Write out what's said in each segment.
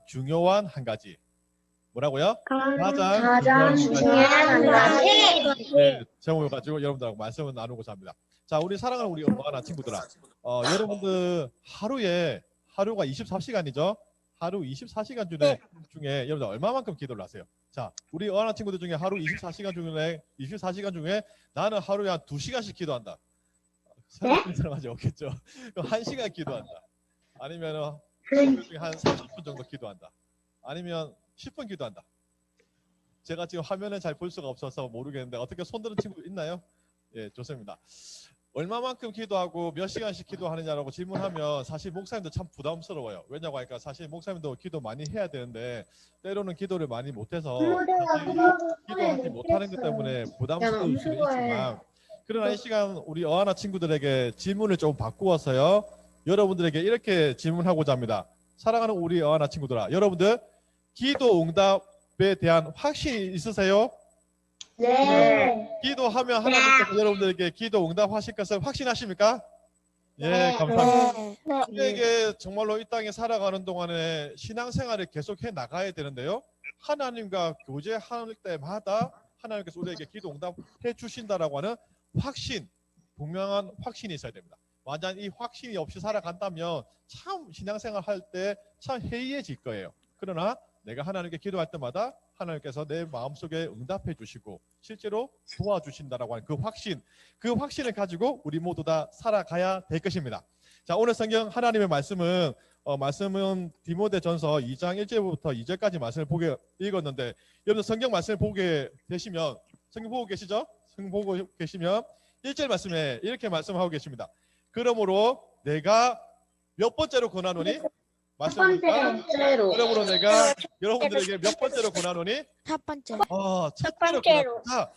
중요한 한 가지. 뭐라고요? 가장 중요한 한 가지. 네, 제목을 가지고 여러분들하고 말씀을 나누고자 합니다. 자, 우리 사랑하는 우리 엄마나 친구들아, 여러분들 하루가 24시간이죠. 하루 24시간 중에 여러분들 얼마만큼 기도를 하세요? 자, 우리 어나 친구들 중에 하루 24시간 중에 나는 하루에 한 2시간씩 기도한다. 생각하는 사람 아직 없겠죠. 1시간 기도한다. 아니면 한 30분 정도 기도한다. 아니면 10분 기도한다. 제가 지금 화면을 잘 볼 수가 없어서 모르겠는데 어떻게 손드는 친구 있나요? 예, 좋습니다. 얼마만큼 기도하고 몇 시간씩 기도하느냐라고 질문하면 사실 목사님도 참 부담스러워요. 왜냐고 하니까 사실 목사님도 기도 많이 해야 되는데 때로는 기도를 많이 못해서 기도하지 못하는 것 때문에 부담스러울 수는 있지만, 그러나 이 시간 우리 어하나 친구들에게 질문을 좀 바꾸어서요, 여러분들에게 이렇게 질문하고자 합니다. 사랑하는 우리 어하나 친구들아, 여러분들 기도 응답에 대한 확신이 있으세요? 네. 기도하면 하나님께서 여러분들에게 기도 응답하실 것을 확신하십니까? 예, 네. 감사합니다. 우리에게 정말로 이 땅에 살아가는 동안에 신앙생활을 계속해 나가야 되는데요, 하나님과 교제할 때마다 하나님께서 우리에게 기도 응답해 주신다라고 하는 확신, 분명한 확신이 있어야 됩니다. 완전 이 확신이 없이 살아간다면 참 신앙생활 할 때 참 해이해질 거예요. 그러나 내가 하나님께 기도할 때마다 하나님께서 내 마음속에 응답해 주시고 실제로 도와주신다라고 하는 그 확신을 가지고 우리 모두 다 살아가야 될 것입니다. 자, 오늘 성경 하나님의 말씀은 디모데전서 2장 1절부터 2절까지 말씀을 읽었는데, 여러분 성경 말씀을 보게 되시면, 성경 보고 계시죠? 성경 보고 계시면 1절 말씀에 이렇게 말씀하고 계십니다. 그러므로 내가 몇 번째로 권하노니? 그러므로 내가 여러분들에게 몇 번째로 권하노니? 첫 번째. 첫 번째로. 자,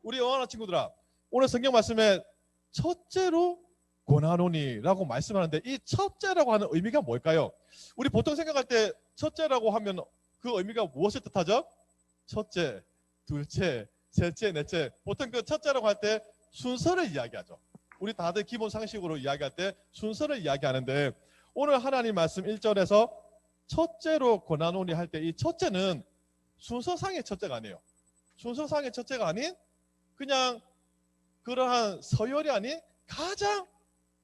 우리 어하나 친구들아, 오늘 성경 말씀에 첫째로 권하노니라고 말씀하는데, 이 첫째라고 하는 의미가 뭘까요? 우리 보통 생각할 때 첫째라고 하면 그 의미가 무엇을 뜻하죠? 첫째, 둘째, 셋째, 넷째. 보통 그 첫째라고 할 때 순서를 이야기하죠. 우리 다들 기본 상식으로 이야기할 때 순서를 이야기하는데, 오늘 하나님 말씀 1절에서 첫째로 권하노니 할 때 이 첫째는 순서상의 첫째가 아니에요. 순서상의 첫째가 아닌 그냥 그러한 서열이 아닌 가장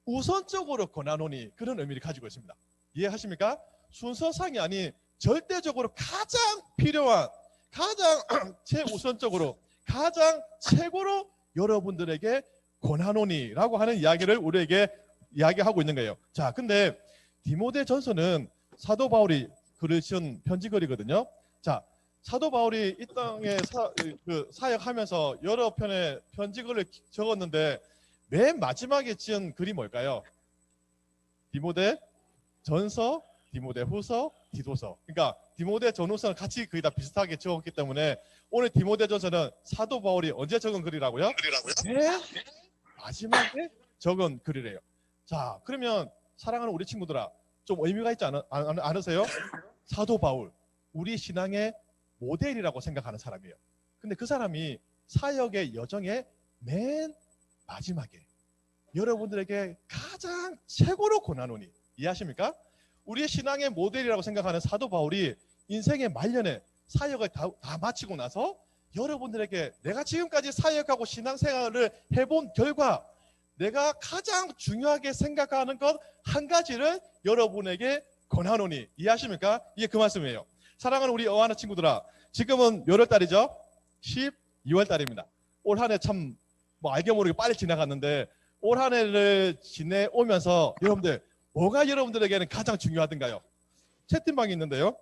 우선적으로 권하노니, 그런 의미를 가지고 있습니다. 이해하십니까? 순서상이 아닌 절대적으로 가장 필요한, 가장 최우선적으로, 가장 최고로 여러분들에게 권하노니라고 하는 이야기를 우리에게 이야기하고 있는 거예요. 자, 근데 디모데전서는 사도 바울이 글을 쓴 편지글이거든요. 자, 사도 바울이 이 땅에 사역하면서 여러 편의 편지글을 적었는데 맨 마지막에 지은 글이 뭘까요? 디모데전서, 디모데후서, 디도서. 그러니까 디모데전후서는 같이 거의 다 비슷하게 적었기 때문에 오늘 디모데전서는 사도 바울이 언제 적은 글이라고요? 맨 마지막에 적은 글이래요. 자, 그러면 사랑하는 우리 친구들아, 좀 의미가 있지 않으세요? 사도 바울, 우리 신앙의 모델이라고 생각하는 사람이에요. 근데 그 사람이 사역의 여정의 맨 마지막에 여러분들에게 가장 최고로 권하노니, 이해하십니까? 우리의 신앙의 모델이라고 생각하는 사도 바울이 인생의 말년에 사역을 다 마치고 나서 여러분들에게 내가 지금까지 사역하고 신앙생활을 해본 결과 내가 가장 중요하게 생각하는 것 한 가지를 여러분에게 권하노니, 이해하십니까? 이게 그 말씀이에요. 사랑하는 우리 어하나 친구들아, 지금은 몇 월달이죠? 12월달입니다. 올 한 해 참 알게 모르게 빨리 지나갔는데, 올 한 해를 지내오면서 여러분들 뭐가 여러분들에게는 가장 중요하던가요? 채팅방이 있는데요,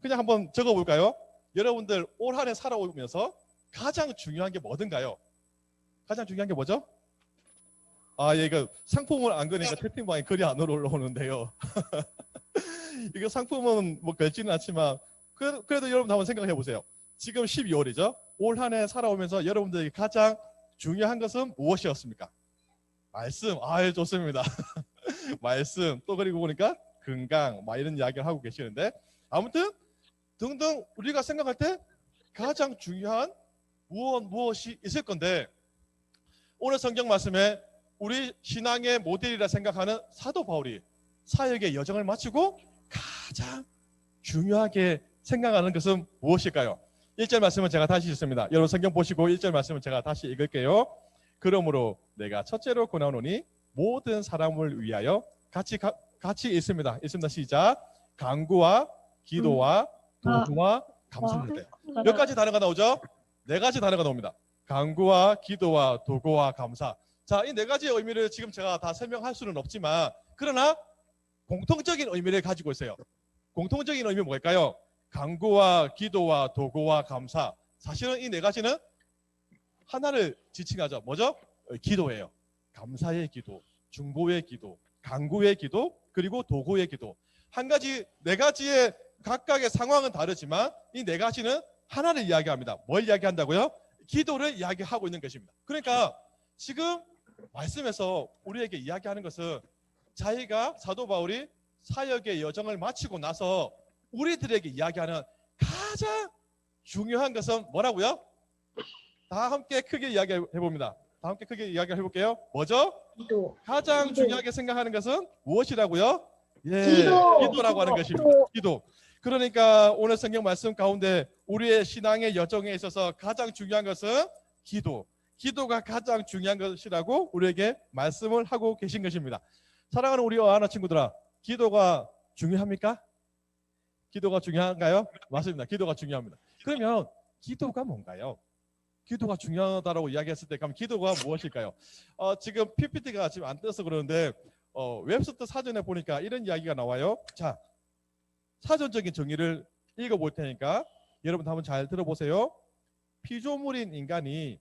그냥 한번 적어볼까요? 여러분들 올 한 해 살아오면서 가장 중요한 게 뭐든가요? 가장 중요한 게 뭐죠? 예, 이거 상품을 안 그러니까 채팅방에 글이 안 올라오는데요. 이거 상품은 뭐 별지는 않지만 그래도 여러분 한번 생각해 보세요. 지금 12월이죠. 올 한 해 살아오면서 여러분들에게 가장 중요한 것은 무엇이었습니까? 말씀. 좋습니다. 말씀. 또 그리고 보니까 건강, 이런 이야기를 하고 계시는데, 아무튼 등등 우리가 생각할 때 가장 중요한 무엇이 있을 건데, 오늘 성경 말씀에 우리 신앙의 모델이라 생각하는 사도 바울이 사역의 여정을 마치고 가장 중요하게 생각하는 것은 무엇일까요? 1절 말씀은 제가 다시 읽습니다. 여러분 성경 보시고 1절 말씀은 제가 다시 읽을게요. 그러므로 내가 첫째로 권하노니 모든 사람을 위하여 같이 읽습니다. 시작. 간구와 기도와 도구와 감사를 때. 몇 가지 단어가 나오죠? 네 가지 단어가 나옵니다. 간구와 기도와 도구와 감사. 자, 이 네 가지의 의미를 지금 제가 다 설명할 수는 없지만 그러나 공통적인 의미를 가지고 있어요. 공통적인 의미 뭘까요? 간구와 기도와 도구와 감사. 사실은 이 네 가지는 하나를 지칭하죠. 뭐죠? 기도예요. 감사의 기도, 중보의 기도, 간구의 기도, 그리고 도구의 기도. 한 가지, 네 가지의 각각의 상황은 다르지만 이 네 가지는 하나를 이야기합니다. 뭘 이야기한다고요? 기도를 이야기하고 있는 것입니다. 그러니까 지금 말씀에서 우리에게 이야기하는 것은 자기가 사도 바울이 사역의 여정을 마치고 나서 우리들에게 이야기하는 가장 중요한 것은 뭐라고요? 다 함께 크게 이야기해 봅니다. 다 함께 크게 이야기해 볼게요. 뭐죠? 기도. 가장 중요하게 생각하는 것은 무엇이라고요? 예, 기도. 기도라고 하는 것입니다. 기도. 그러니까 오늘 성경 말씀 가운데 우리의 신앙의 여정에 있어서 가장 중요한 것은 기도. 기도가 가장 중요한 것이라고 우리에게 말씀을 하고 계신 것입니다. 사랑하는 우리 어하나 친구들아, 기도가 중요합니까? 기도가 중요한가요? 맞습니다. 기도가 중요합니다. 그러면 기도가 뭔가요? 기도가 중요하다고 이야기했을 때 그럼 기도가 무엇일까요? 지금 PPT가 지금 안 떠서 그러는데 웹스터 사전에 보니까 이런 이야기가 나와요. 자, 사전적인 정의를 읽어볼 테니까 여러분 한번 잘 들어보세요. 피조물인 인간이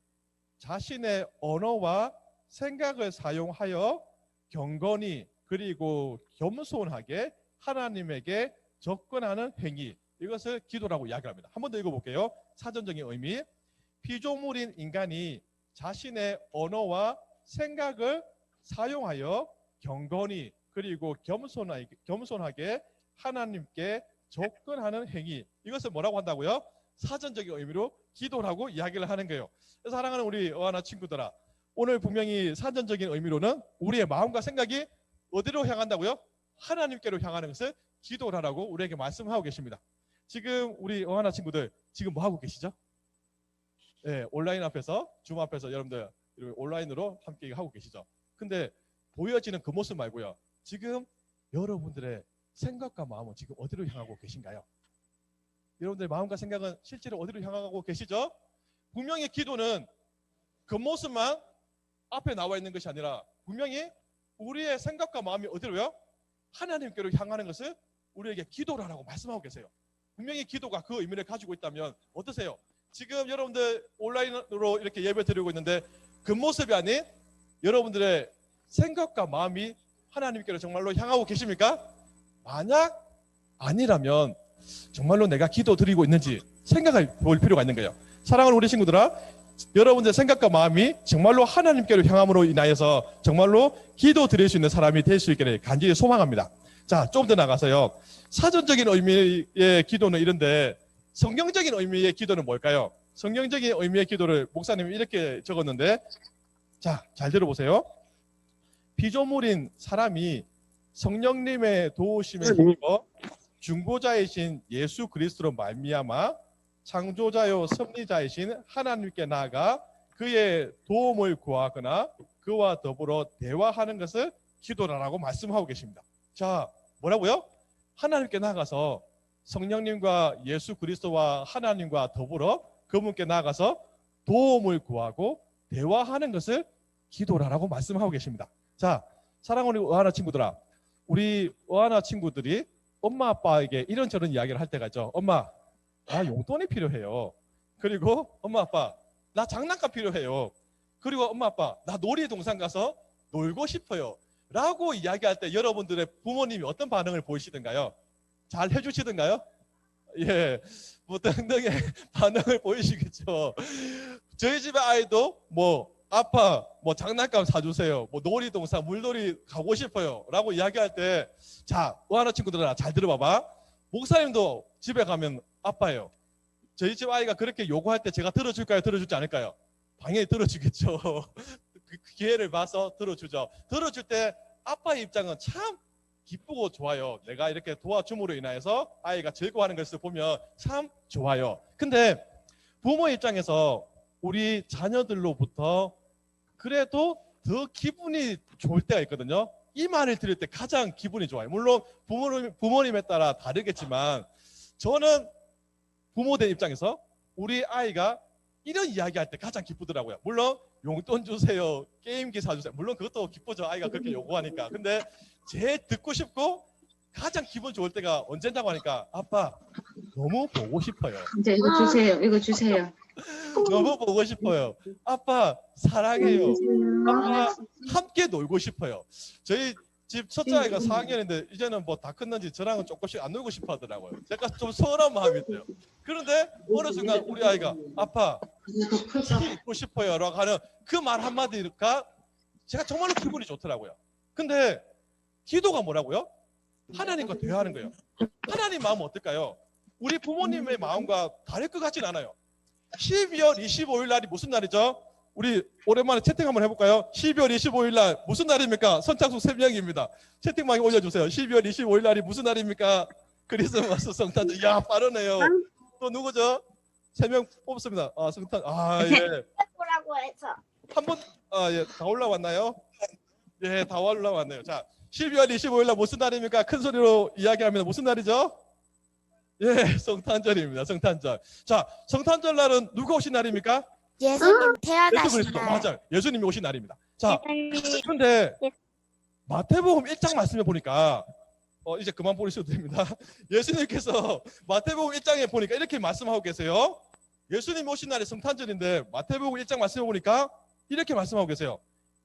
자신의 언어와 생각을 사용하여 경건히 그리고 겸손하게 하나님에게 접근하는 행위, 이것을 기도라고 이야기합니다. 한 번 더 읽어볼게요. 사전적인 의미. 피조물인 인간이 자신의 언어와 생각을 사용하여 경건히 그리고 겸손하게 하나님께 접근하는 행위, 이것을 뭐라고 한다고요? 사전적인 의미로 기도라고 이야기를 하는 거예요. 그래서 사랑하는 우리 어하나 친구들아, 오늘 분명히 사전적인 의미로는 우리의 마음과 생각이 어디로 향한다고요? 하나님께로 향하는 것을 기도라고 우리에게 말씀하고 계십니다. 지금 우리 어하나 친구들 지금 뭐 하고 계시죠? 네, 온라인 앞에서, 줌 앞에서 여러분들 온라인으로 함께 하고 계시죠. 근데 보여지는 그 모습 말고요, 지금 여러분들의 생각과 마음은 지금 어디로 향하고 계신가요? 여러분들의 마음과 생각은 실제로 어디로 향하고 계시죠? 분명히 기도는 그 모습만 앞에 나와 있는 것이 아니라 분명히 우리의 생각과 마음이 어디로요? 하나님께로 향하는 것을 우리에게 기도라고 말씀하고 계세요. 분명히 기도가 그 의미를 가지고 있다면 어떠세요? 지금 여러분들 온라인으로 이렇게 예배 드리고 있는데 그 모습이 아닌 여러분들의 생각과 마음이 하나님께로 정말로 향하고 계십니까? 만약 아니라면 정말로 내가 기도 드리고 있는지 생각해 볼 필요가 있는 거예요. 사랑하는 우리 친구들아, 여러분들의 생각과 마음이 정말로 하나님께로 향함으로 인하여서 정말로 기도 드릴 수 있는 사람이 될 수 있기를 간절히 소망합니다. 자, 좀 더 나가서요, 사전적인 의미의 기도는 이런데 성경적인 의미의 기도는 뭘까요? 성경적인 의미의 기도를 목사님이 이렇게 적었는데, 자, 잘 들어보세요. 피조물인 사람이 성령님의 도우심에 힘입어 중보자이신 예수 그리스도로 말미암아 창조자요 섭리자이신 하나님께 나아가 그의 도움을 구하거나 그와 더불어 대화하는 것을 기도라고 말씀하고 계십니다. 자, 뭐라고요? 하나님께 나아가서 성령님과 예수 그리스도와 하나님과 더불어 그분께 나아가서 도움을 구하고 대화하는 것을 기도라고 말씀하고 계십니다. 자, 사랑하는 어하나 친구들아, 우리 어하나 친구들이 엄마 아빠에게 이런저런 이야기를 할 때가 있죠. 엄마, 나 용돈이 필요해요. 그리고 엄마 아빠, 나 장난감 필요해요. 그리고 엄마 아빠, 나 놀이동산 가서 놀고 싶어요 라고 이야기할 때 여러분들의 부모님이 어떤 반응을 보이시던가요? 잘 해주시던가요? 예, 뭐 등등의 반응을 보이시겠죠. 저희 집의 아이도 아빠 장난감 사주세요, 놀이동산 물놀이 가고 싶어요 라고 이야기할 때, 자, 어하나 친구들아 잘 들어봐봐. 목사님도 집에 가면 아빠예요. 저희 집 아이가 그렇게 요구할 때 제가 들어줄까요? 들어주지 않을까요? 당연히 들어주겠죠. 그 기회를 봐서 들어주죠. 들어줄 때 아빠의 입장은 참 기쁘고 좋아요. 내가 이렇게 도와줌으로 인하여서 아이가 즐거워하는 것을 보면 참 좋아요. 근데 부모 입장에서 우리 자녀들로부터 그래도 더 기분이 좋을 때가 있거든요. 이 말을 들을 때 가장 기분이 좋아요. 물론 부모님에 따라 다르겠지만 저는 부모들 입장에서 우리 아이가 이런 이야기할 때 가장 기쁘더라고요. 물론 용돈 주세요, 게임기 사주세요. 물론 그것도 기쁘죠. 아이가 그렇게 요구하니까. 근데 제일 듣고 싶고 가장 기분 좋을 때가 언젠다고 하니까 아빠 너무 보고 싶어요. 이제 이거 주세요. 이거 주세요. 너무 보고 싶어요. 아빠 사랑해요. 아빠 함께 놀고 싶어요. 저희 집 첫째 아이가 4학년인데 이제는 뭐 다 컸는지 저랑은 조금씩 안 놀고 싶어 하더라고요. 제가 좀 서운한 마음이 들어요. 그런데 어느 순간 우리 아이가 아빠 키 있고 싶어요 라고 하는 그 말 한마디가 제가 정말로 기분이 좋더라고요. 근데 기도가 뭐라고요? 하나님과 대화하는 거예요. 하나님 마음은 어떨까요? 우리 부모님의 마음과 다를 것 같진 않아요. 12월 25일 날이 무슨 날이죠? 우리 오랜만에 채팅 한번 해볼까요? 12월 25일 날 무슨 날입니까? 선착순 3명입니다. 채팅방에 올려주세요. 12월 25일 날이 무슨 날입니까? 크리스마스 성탄절. 야 빠르네요. 또 누구죠? 3명 뽑습니다. 아 성탄. 아 예. 뭐라고 해서. 한번 예, 다 올라왔나요? 예, 다 올라왔네요. 자, 12월 25일 날 무슨 날입니까? 큰 소리로 이야기하면 무슨 날이죠? 예, 성탄절입니다. 성탄절. 자, 성탄절 날은 누가 오신 날입니까? 예수님 예수 태어나신 그리스도. 날. 맞아요. 예수님이 오신 날입니다. 자, 그런데 마태복음 1장 말씀에 보니까 이제 그만 보셔도 됩니다. 예수님께서 마태복음 1장에 보니까 이렇게 말씀하고 계세요. 예수님이 오신 날이 성탄절인데 마태복음 1장 말씀해 보니까 이렇게 말씀하고 계세요.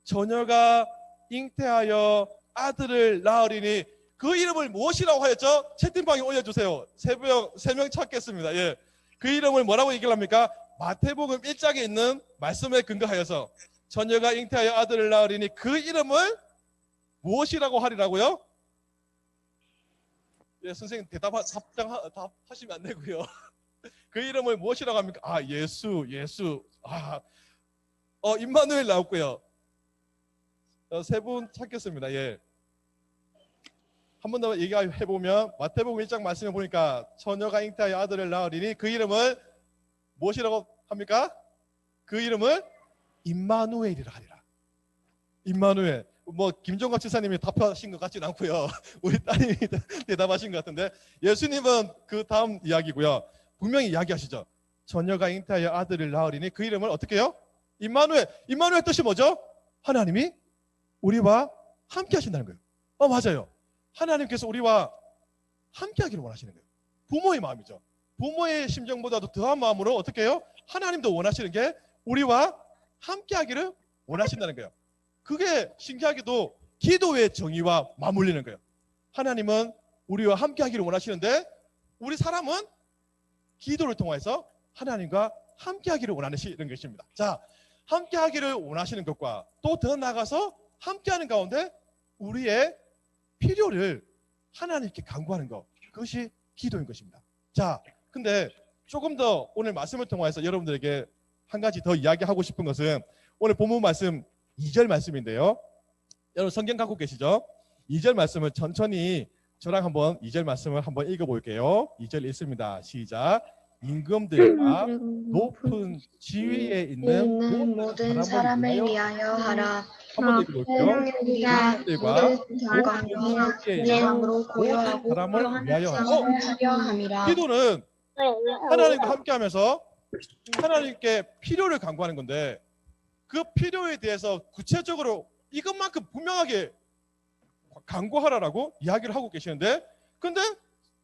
처녀가 잉태하여 아들을 낳으리니 그 이름을 무엇이라고 하였죠? 채팅방에 올려주세요. 세 명 찾겠습니다. 예. 그 이름을 뭐라고 얘기를 합니까? 마태복음 1장에 있는 말씀에 근거하여서 처녀가 잉태하여 아들을 낳으리니 그 이름을 무엇이라고 하리라고요? 예, 선생님 답하시면 안 되고요. 그 이름을 무엇이라고 합니까? 아, 예수. 아, 임마누엘 나왔고요. 세 분 찾겠습니다. 예. 한 번 더 얘기해 보면 마태복음 1장 말씀해 보니까 처녀가 잉태하여 아들을 낳으리니 그 이름을 무엇이라고 합니까? 그 이름을 임마누엘이라 하리라. 임마누엘. 뭐 김종갑 지사님이 답하신 것 같진 않고요. 우리 따님이 대답하신 것 같은데 예수님은 그 다음 이야기고요. 분명히 이야기하시죠. 처녀가 잉태하여 아들을 낳으리니 그 이름을 어떻게 해요? 임마누엘. 임마누엘 뜻이 뭐죠? 하나님이 우리와 함께 하신다는 거예요. 맞아요. 하나님께서 우리와 함께 하기를 원하시는 거예요. 부모의 마음이죠. 부모의 심정보다도 더한 마음으로 어떻게 해요? 하나님도 원하시는 게 우리와 함께 하기를 원하신다는 거예요. 그게 신기하게도 기도의 정의와 맞물리는 거예요. 하나님은 우리와 함께 하기를 원하시는데 우리 사람은 기도를 통해서 하나님과 함께 하기를 원하시는 것입니다. 자, 함께 하기를 원하시는 것과 또 더 나아가서 함께 하는 가운데 우리의 필요를 하나님께 간구하는 것, 그것이 기도인 것입니다. 자, 근데 조금 더 오늘 말씀을 통해서 여러분들에게 한 가지 더 이야기하고 싶은 것은 오늘 본문 말씀 2절 말씀인데요. 여러분 성경 갖고 계시죠? 2절 말씀을 천천히 저랑 한번 2절 말씀을 한번 읽어볼게요. 2절 읽습니다. 시작. 임금들과 높은 지위에 있는 모든 사람을 위하여 하라. 한번 읽어볼게요. 임금들과 높은 지위에 있는 모든 사람을 위하여 하라. 기도는 하나님과 함께하면서 하나님께 필요를 간구하는 건데 그 필요에 대해서 구체적으로 이것만큼 분명하게 간구하라라고 이야기를 하고 계시는데 근데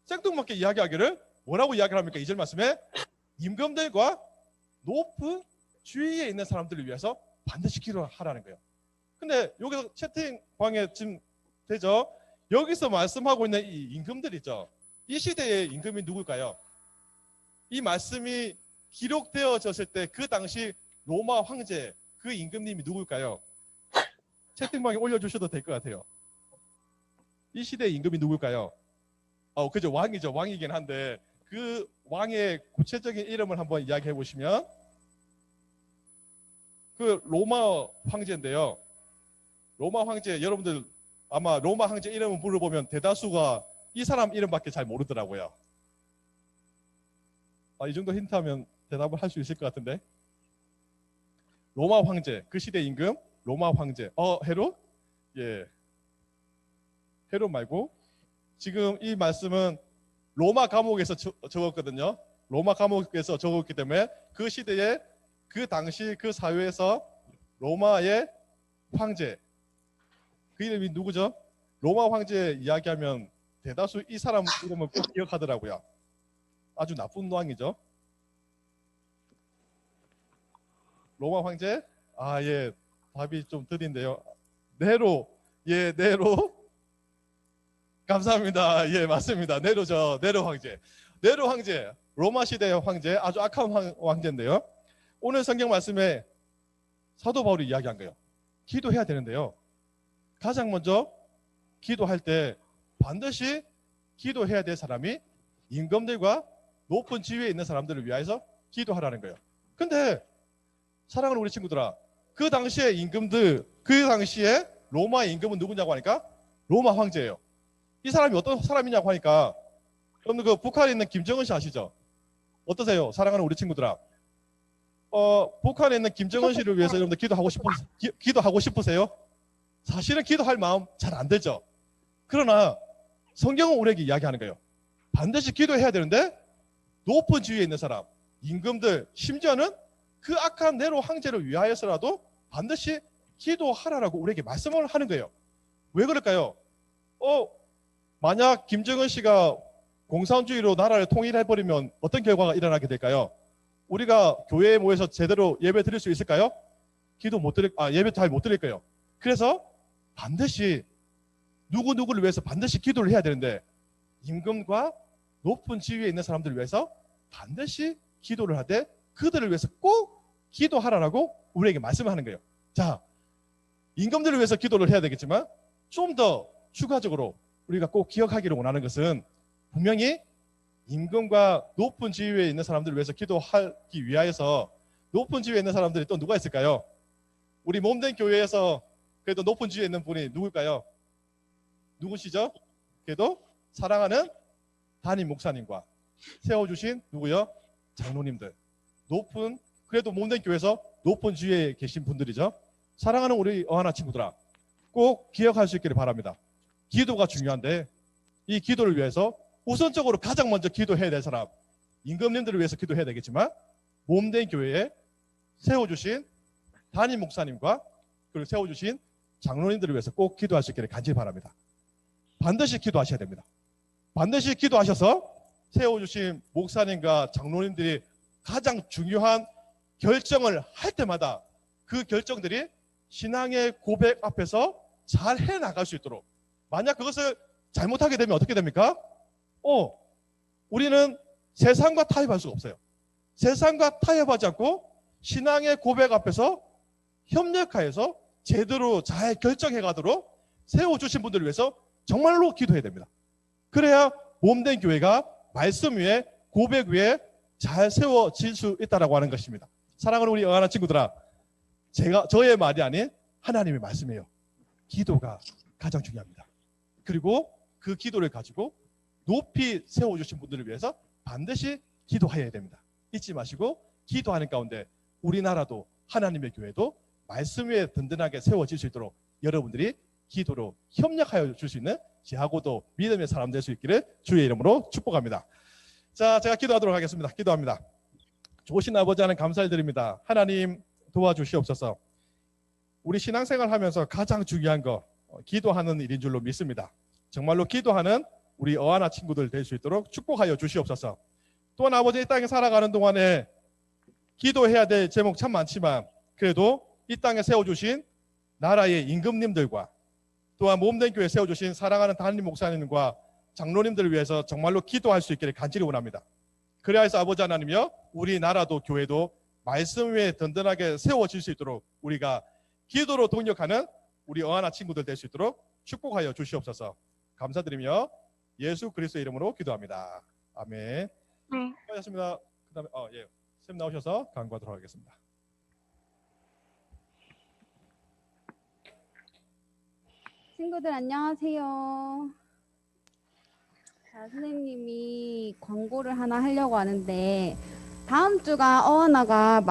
생뚱맞게 이야기하기를 뭐라고 이야기를 합니까? 2절 말씀에 임금들과 높은 주위에 있는 사람들을 위해서 반드시 기도하라는 거예요. 근데 여기서 채팅방에 지금 되죠? 여기서 말씀하고 있는 이 임금들이죠. 이 시대의 임금이 누굴까요? 이 말씀이 기록되어졌을 때 그 당시 로마 황제 그 임금님이 누굴까요? 채팅방에 올려주셔도 될 것 같아요. 이 시대의 임금이 누굴까요? 그죠. 왕이죠. 왕이긴 한데 그 왕의 구체적인 이름을 한번 이야기해 보시면 그 로마 황제인데요. 로마 황제 여러분들 아마 로마 황제 이름을 물어보면 대다수가 이 사람 이름밖에 잘 모르더라고요. 이 정도 힌트하면 대답을 할 수 있을 것 같은데. 로마 황제, 그 시대 임금 로마 황제. 헤롯? 예. 헤롯 말고 지금 이 말씀은 로마 감옥에서 적었거든요. 로마 감옥에서 적었기 때문에 그 시대에 그 당시 그 사회에서 로마의 황제, 그 이름이 누구죠? 로마 황제 이야기하면 대다수 이 사람 이름을 꼭 기억하더라고요. 아주 나쁜 왕이죠. 로마 황제? 예, 답이 좀 느린데요. 네로. 예, 네로. 감사합니다. 예, 맞습니다. 네로죠. 네로 황제. 네로 황제, 로마 시대의 황제, 아주 악한 황제인데요. 오늘 성경 말씀에 사도 바울이 이야기한 거예요. 기도해야 되는데요. 가장 먼저 기도할 때 반드시 기도해야 될 사람이 임금들과 높은 지위에 있는 사람들을 위하여서 기도하라는 거예요. 근데 사랑하는 우리 친구들아, 그 당시에 임금들, 그 당시에 로마 임금은 누구냐고 하니까 로마 황제예요. 이 사람이 어떤 사람이냐고 하니까, 여러분들 그 북한에 있는 김정은 씨 아시죠? 어떠세요? 사랑하는 우리 친구들아. 북한에 있는 김정은 씨를 위해서 여러분들 기도하고 싶으세요? 사실은 기도할 마음 잘 안 들죠. 그러나 성경은 우리에게 이야기하는 거예요. 반드시 기도해야 되는데 높은 지위에 있는 사람, 임금들, 심지어는 그 악한 네로 황제를 위하여서라도 반드시 기도하라라고 우리에게 말씀을 하는 거예요. 왜 그럴까요? 만약 김정은 씨가 공산주의로 나라를 통일해버리면 어떤 결과가 일어나게 될까요? 우리가 교회에 모여서 제대로 예배 드릴 수 있을까요? 예배 잘 못 드릴 거예요. 그래서 반드시 누구누구를 위해서 반드시 기도를 해야 되는데 임금과 높은 지위에 있는 사람들을 위해서 반드시 기도를 하되 그들을 위해서 꼭 기도하라라고 우리에게 말씀을 하는 거예요. 자, 임금들을 위해서 기도를 해야 되겠지만 좀 더 추가적으로 우리가 꼭 기억하기를 원하는 것은 분명히 임금과 높은 지위에 있는 사람들을 위해서 기도하기 위하여서 높은 지위에 있는 사람들이 또 누가 있을까요? 우리 몸된 교회에서 그래도 높은 지위에 있는 분이 누굴까요? 누구시죠? 그래도 사랑하는 담임 목사님과 세워주신 누구요? 장로님들. 그래도 몸된 교회에서 높은 지위에 계신 분들이죠. 사랑하는 우리 어하나 친구들아, 꼭 기억할 수 있기를 바랍니다. 기도가 중요한데 이 기도를 위해서 우선적으로 가장 먼저 기도해야 될 사람, 임금님들을 위해서 기도해야 되겠지만 몸된 교회에 세워주신 담임 목사님과 그리고 세워주신 장로님들을 위해서 꼭 기도할 수 있기를 간절히 바랍니다. 반드시 기도하셔야 됩니다. 반드시 기도하셔서 세워주신 목사님과 장로님들이 가장 중요한 결정을 할 때마다 그 결정들이 신앙의 고백 앞에서 잘 해나갈 수 있도록, 만약 그것을 잘못하게 되면 어떻게 됩니까? 우리는 세상과 타협할 수가 없어요. 세상과 타협하지 않고 신앙의 고백 앞에서 협력하여서 제대로 잘 결정해 가도록 세워주신 분들을 위해서 정말로 기도해야 됩니다. 그래야 몸된 교회가 말씀 위에 고백 위에 잘 세워질 수 있다라고 하는 것입니다. 사랑하는 우리 어하나 친구들아, 저의 말이 아닌 하나님의 말씀이에요. 기도가 가장 중요합니다. 그리고 그 기도를 가지고 높이 세워주신 분들을 위해서 반드시 기도해야 됩니다. 잊지 마시고 기도하는 가운데 우리나라도 하나님의 교회도 말씀 위에 든든하게 세워질 수 있도록 여러분들이 기도로 협력하여 줄 수 있는 저하고도 믿음의 사람 될 수 있기를 주의 이름으로 축복합니다. 자, 제가 기도하도록 하겠습니다. 기도합니다. 좋으신 아버지 하나님 감사를 드립니다. 하나님 도와주시옵소서. 우리 신앙생활 하면서 가장 중요한 거 기도하는 일인 줄로 믿습니다. 정말로 기도하는 우리 어하나 친구들 될 수 있도록 축복하여 주시옵소서. 또한 아버지 이 땅에 살아가는 동안에 기도해야 될 제목 참 많지만 그래도 이 땅에 세워주신 나라의 임금님들과 또한 몸된 교회 세워주신 사랑하는 담임 목사님과 장로님들을 위해서 정말로 기도할 수 있기를 간절히 원합니다. 그래야 해서 아버지 하나님이여 우리나라도 교회도 말씀 위에 든든하게 세워질 수 있도록 우리가 기도로 동력하는 우리 어하나 친구들 될 수 있도록 축복하여 주시옵소서. 감사드리며 예수 그리스도의 이름으로 기도합니다. 아멘. 수고하셨습니다. 그다음에 쌤 나오셔서 강구하도록 하겠습니다. 친구들 안녕하세요. 자, 선생님이 광고를 하나 하려고 하는데 다음 주가 어원화가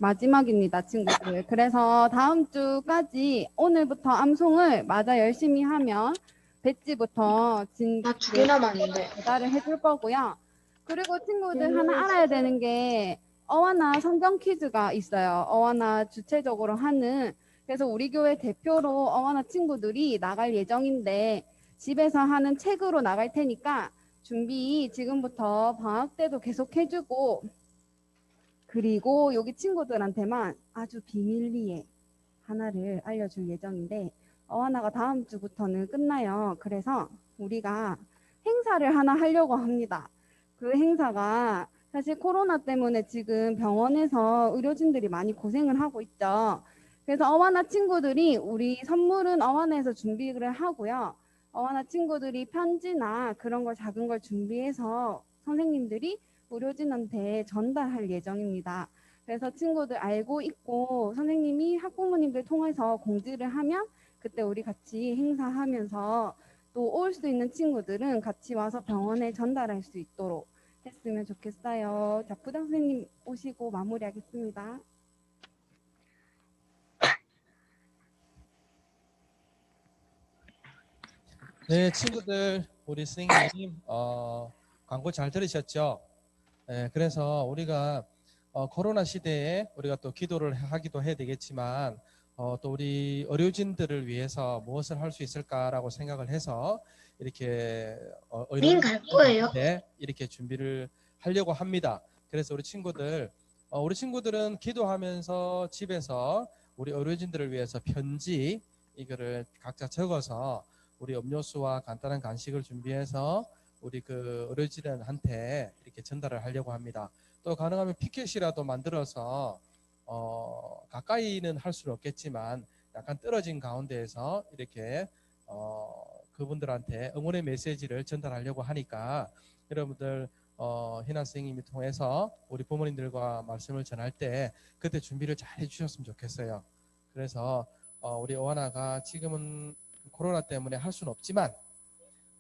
마지막입니다, 친구들. 그래서 다음 주까지 오늘부터 암송을 맞아 열심히 하면 배지부터 나 2개 남았는데. 배달을 해줄 거고요. 그리고 친구들 하나 알아야 되는 게 어와나 성경 퀴즈가 있어요. 어와나 주체적으로 하는. 그래서 우리 교회 대표로 어와나 친구들이 나갈 예정인데 집에서 하는 책으로 나갈 테니까 준비 지금부터 방학 때도 계속 해주고, 그리고 여기 친구들한테만 아주 비밀리에 하나를 알려줄 예정인데 어와나가 다음 주부터는 끝나요. 그래서 우리가 행사를 하나 하려고 합니다. 그 행사가 사실 코로나 때문에 지금 병원에서 의료진들이 많이 고생을 하고 있죠. 그래서 어와나 친구들이 우리 선물은 어와나에서 준비를 하고요. 어와나 친구들이 편지나 그런 걸 작은 걸 준비해서 선생님들이 의료진한테 전달할 예정입니다. 그래서 친구들 알고 있고 선생님이 학부모님들 통해서 공지를 하면 그때 우리 같이 행사하면서 또 올 수 있는 친구들은 같이 와서 병원에 전달할 수 있도록 했으면 좋겠어요. 자, 부장 선생님 오시고 마무리하겠습니다. 네, 친구들, 우리 선생님 광고 잘 들으셨죠? 네, 그래서 우리가 코로나 시대에 우리가 또 기도를 하기도 해야 되겠지만 또 우리 의료진들을 위해서 무엇을 할 수 있을까라고 생각을 해서 이렇게 우린 갈 거예요. 이렇게 준비를 하려고 합니다. 그래서 우리 친구들은 기도하면서 집에서 우리 의료진들을 위해서 편지 이거를 각자 적어서 우리 음료수와 간단한 간식을 준비해서 우리 그 의료진한테 이렇게 전달을 하려고 합니다. 또 가능하면 피켓이라도 만들어서 가까이는 할 수는 없겠지만 약간 떨어진 가운데에서 이렇게 그분들한테 응원의 메시지를 전달하려고 하니까 여러분들 희나 선생님이 통해서 우리 부모님들과 말씀을 전할 때 그때 준비를 잘 해주셨으면 좋겠어요. 그래서 우리 어하나가 지금은 코로나 때문에 할 수는 없지만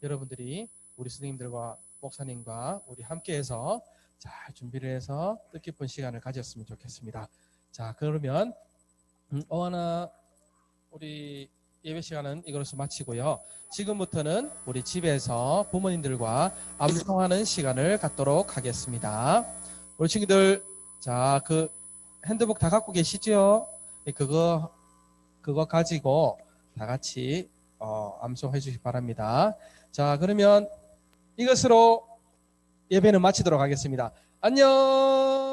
여러분들이 우리 선생님들과 목사님과 우리 함께해서 잘 준비를 해서 뜻깊은 시간을 가졌으면 좋겠습니다. 자, 그러면 어하나 우리 예배 시간은 이것으로 마치고요. 지금부터는 우리 집에서 부모님들과 암송하는 시간을 갖도록 하겠습니다. 우리 친구들, 자, 그 핸드북 다 갖고 계시죠? 그거 가지고 다 같이 암송해 주시기 바랍니다. 자, 그러면 이것으로 예배는 마치도록 하겠습니다. 안녕.